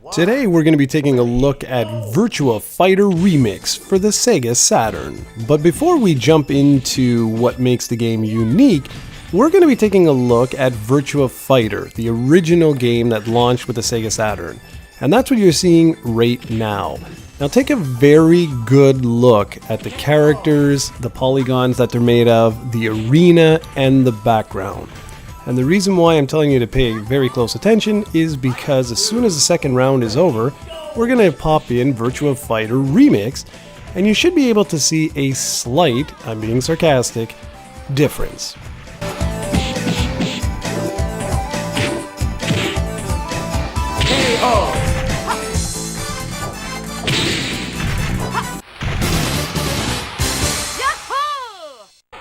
Today we're going to be taking a look at Virtua Fighter Remix for the SEGA Saturn. But before we jump into what makes the game unique, we're going to be taking a look at Virtua Fighter, the original game that launched with the SEGA Saturn. And that's what you're seeing right now. Now take a very good look at the characters, the polygons that they're made of, the arena, and the background. And the reason why I'm telling you to pay very close attention is because as soon as the second round is over, we're going to pop in Virtua Fighter Remix, and you should be able to see a slight, I'm being sarcastic, difference.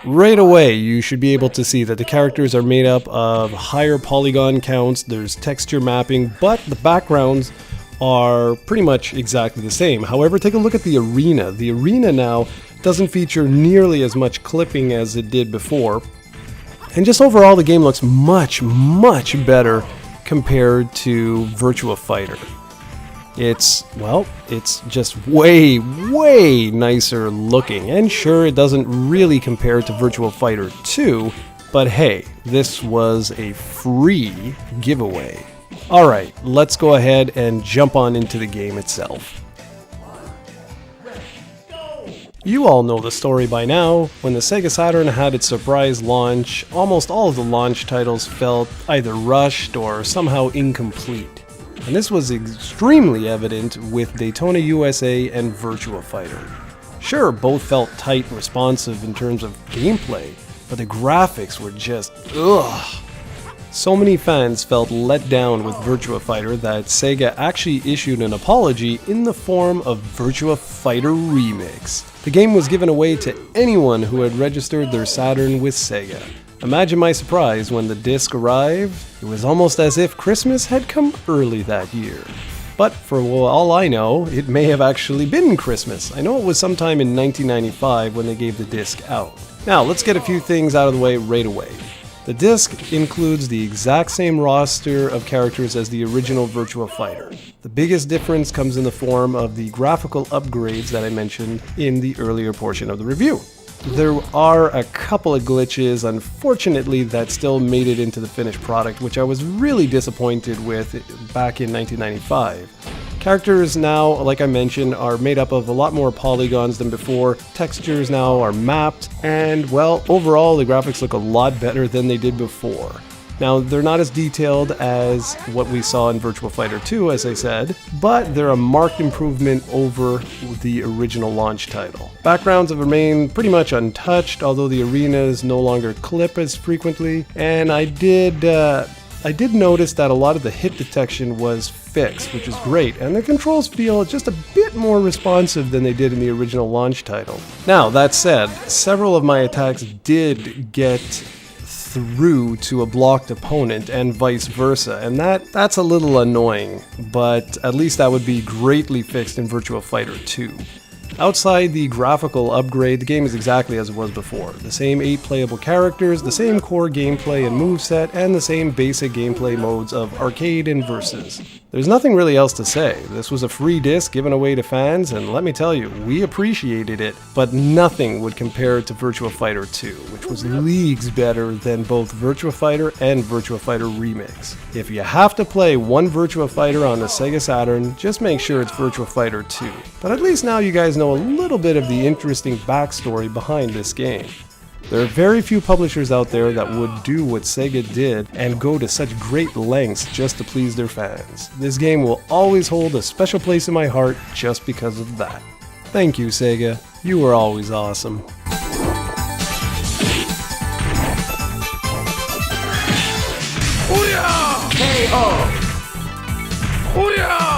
Right away, you should be able to see that the characters are made up of higher polygon counts, there's texture mapping, but the backgrounds are pretty much exactly the same. However, take a look at the arena. The arena now doesn't feature nearly as much clipping as it did before. And just overall, the game looks much better compared to Virtua Fighter. It's just way nicer looking, and sure, it doesn't really compare to Virtua Fighter 2, but hey, this was a free giveaway. Alright, let's go ahead and jump on into the game itself. You all know the story by now. When the SEGA Saturn had its surprise launch, almost all of the launch titles felt either rushed or somehow incomplete. And this was extremely evident with Daytona USA and Virtua Fighter. Sure, both felt tight and responsive in terms of gameplay, but the graphics were just ugh. So many fans felt let down with Virtua Fighter that Sega actually issued an apology in the form of Virtua Fighter Remix. The game was given away to anyone who had registered their Saturn with Sega. Imagine my surprise when the disc arrived. It was almost as if Christmas had come early that year. But for all I know, it may have actually been Christmas. I know it was sometime in 1995 when they gave the disc out. Now let's get a few things out of the way right away. The disc includes the exact same roster of characters as the original Virtua Fighter. The biggest difference comes in the form of the graphical upgrades that I mentioned in the earlier portion of the review. There are a couple of glitches, unfortunately, that still made it into the finished product, which I was really disappointed with back in 1995. Characters now, like I mentioned, are made up of a lot more polygons than before. Textures now are mapped, and well, overall the graphics look a lot better than they did before. Now, they're not as detailed as what we saw in Virtua Fighter 2, as I said, but they're a marked improvement over the original launch title. Backgrounds have remained pretty much untouched, although the arenas no longer clip as frequently, and I did notice that a lot of the hit detection was fixed, which is great, and the controls feel just a bit more responsive than they did in the original launch title. Now, that said, several of my attacks did get through to a blocked opponent and vice versa, and that's a little annoying, but at least that would be greatly fixed in Virtua Fighter 2. Outside the graphical upgrade, the game is exactly as it was before. The same 8 playable characters, the same core gameplay and moveset, and the same basic gameplay modes of arcade and versus. There's nothing really else to say. This was a free disc given away to fans, and let me tell you, we appreciated it, but nothing would compare to Virtua Fighter 2, which was leagues better than both Virtua Fighter and Virtua Fighter Remix. If you have to play one Virtua Fighter on the SEGA Saturn, just make sure it's Virtua Fighter 2. But at least now you guys know a little bit of the interesting backstory behind this game. There are very few publishers out there that would do what Sega did and go to such great lengths just to please their fans. This game will always hold a special place in my heart just because of that. Thank you, Sega. You were always awesome. KO!